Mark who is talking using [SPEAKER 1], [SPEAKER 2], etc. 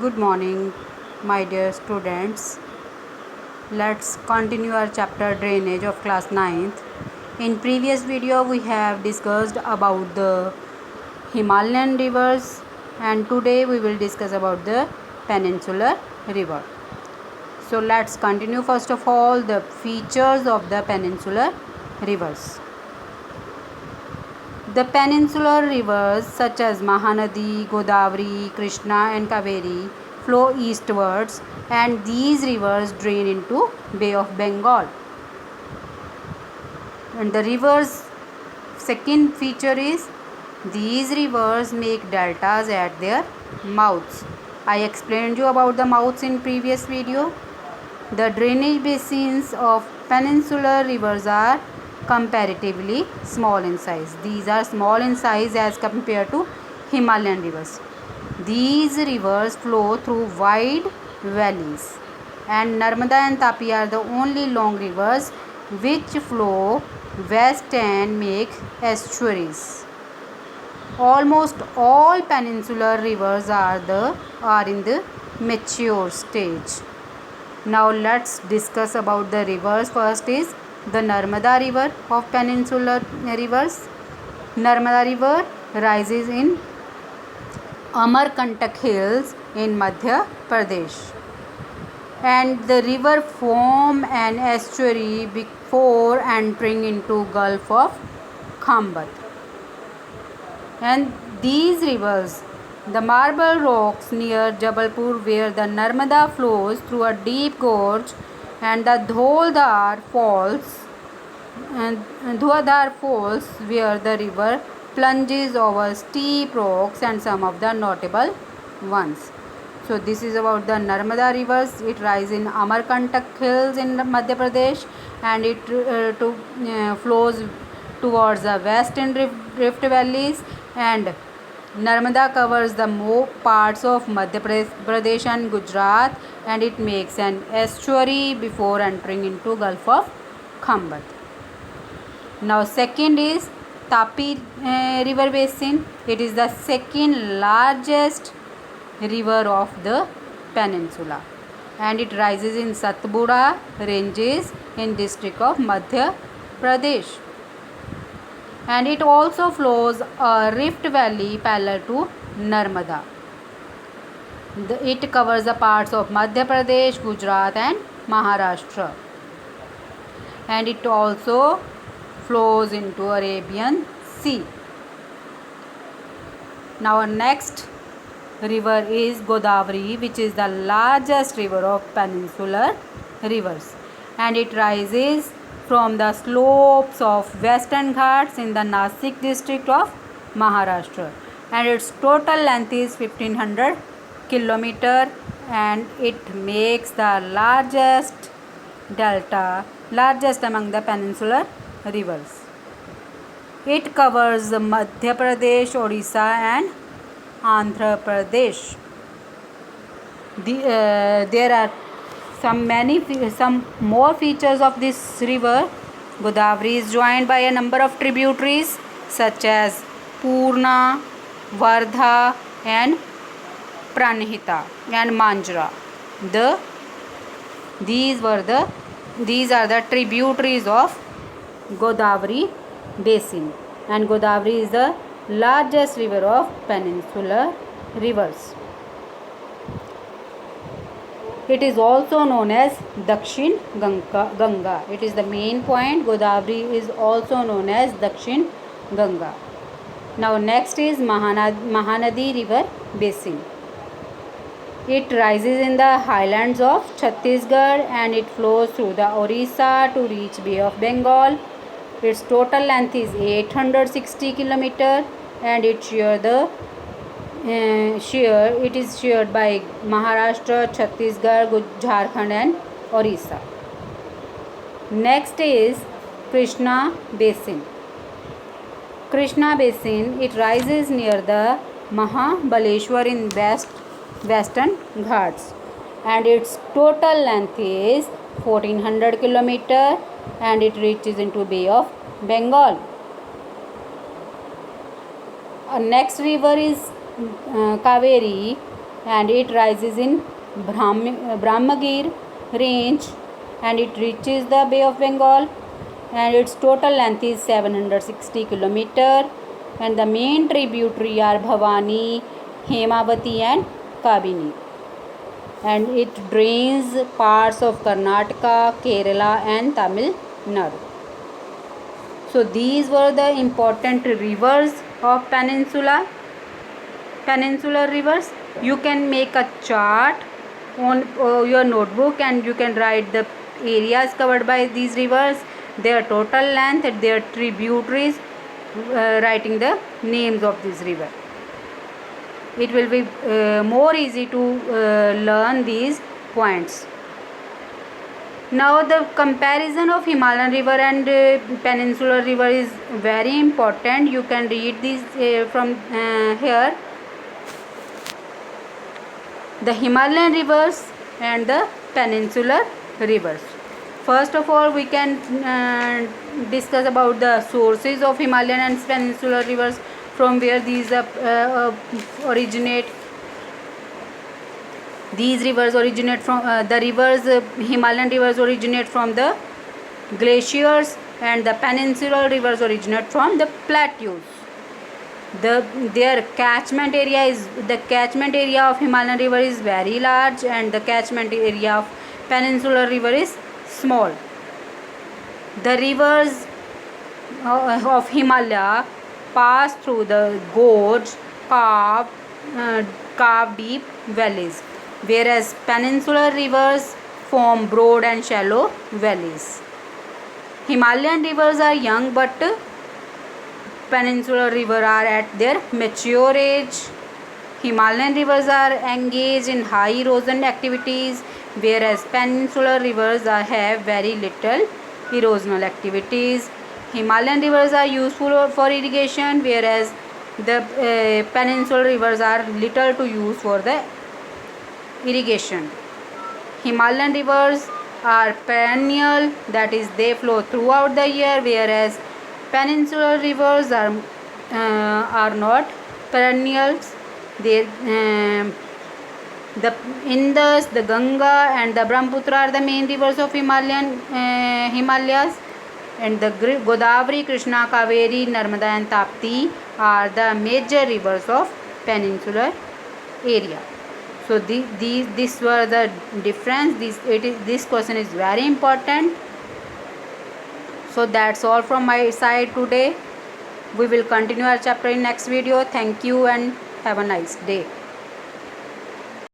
[SPEAKER 1] Good morning, my dear students. Let's continue our chapter drainage of class 9th. In previous video we have discussed about the Himalayan rivers and today we will discuss about the peninsular river. So let's continue first of all the features of the peninsular rivers. The peninsular rivers such as Mahanadi, Godavari, Krishna and Kaveri flow eastwards and these rivers drain into Bay of Bengal. And the rivers second feature is these rivers make deltas at their mouths. I explained you about the mouths in previous video. The drainage basins of peninsular rivers are comparatively small in size. These are small in size as compared to Himalayan rivers. These rivers flow through wide valleys and Narmada and Tapi are the only long rivers which flow west and make estuaries. Almost all peninsular rivers are in the mature stage. Now let's discuss about the rivers. First is the Narmada river of peninsular rivers. Narmada river rises in Amarkantak hills in Madhya Pradesh. And the river form an estuary before entering into Gulf of Khambat. And these rivers, the marble rocks near Jabalpur where the Narmada flows through a deep gorge and the Dholdar falls where the river plunges over steep rocks and some of the notable ones. So this is about the Narmada rivers. It rises in Amarkantak hills in Madhya Pradesh and it flows towards the western rift valleys, and Narmada covers the more parts of Madhya Pradesh and Gujarat and it makes an estuary before entering into Gulf of Khambat. Now second is Tapi river basin. It is the second largest river of the peninsula and it rises in Satpura ranges in district of Madhya Pradesh. And it also flows a rift valley parallel to Narmada. It covers the parts of Madhya Pradesh, Gujarat and Maharashtra. And it also flows into Arabian Sea. Now our next river is Godavari, which is the largest river of peninsular rivers. And it rises from the slopes of Western Ghats in the Nasik district of Maharashtra. And its total length is 1500 kilometer and it makes the largest among the peninsular rivers. It covers Madhya Pradesh, Odisha and Andhra Pradesh. There are some more features of this river. Godavari is joined by a number of tributaries such as Purna, Vardha and Pranhita and Manjra. These are the tributaries of Godavari basin, and Godavari is the largest river of peninsular rivers. It is also known as Dakshin Ganga. It is the main point. Godavari is also known as Dakshin Ganga. Now next is Mahanadi river basin. It rises in the highlands of Chhattisgarh and it flows through the Orissa to reach Bay of Bengal. Its total length is 860 km and it is shared by Maharashtra, Chhattisgarh, Jharkhand and Orissa. Next is Krishna basin. Krishna basin, it rises near the Mahabaleshwar in Western Ghats and its total length is 1400 km and it reaches into Bay of Bengal. Next river is Kaveri and it rises in Brahmagir range and it reaches the Bay of Bengal, and its total length is 760 km, and the main tributary are Bhavani, Hemavati and Kabini, and it drains parts of Karnataka, Kerala and Tamil Nadu. So these were the important rivers of peninsular rivers. You can make a chart on your notebook and you can write the areas covered by these rivers, their total length and their tributaries, writing the names of this river. It will be more easy to learn these points. Now the comparison of Himalayan river and peninsular river is very important. You can read these from here. The Himalayan rivers and the peninsular rivers. First of all, we can discuss about the sources of Himalayan and peninsular rivers, from where these originate. These rivers originate from Himalayan rivers originate from the glaciers, and the peninsular rivers originate from the plateaus. Their catchment area of Himalayan river is very large, and the catchment area of peninsular river is small. The rivers of Himalaya pass through the gorge carved deep valleys, whereas peninsular rivers form broad and shallow valleys. Himalayan rivers are young, but peninsular rivers are at their mature age. Himalayan rivers are engaged in high erosion activities, whereas peninsular rivers have very little erosional activities. Himalayan rivers are useful for irrigation, whereas the peninsular rivers are little to use for the irrigation. Himalayan rivers are perennial, that is they flow throughout the year, whereas peninsular rivers are not perennials. The Indus, the Ganga and the Brahmaputra are the main rivers of Himalayas, and the Godavari, Krishna, Kaveri, Narmada and Tapti are the major rivers of peninsular area. So these were the difference. This question is very important. So that's all from my side today. We will continue our chapter in next video. Thank you and have a nice day.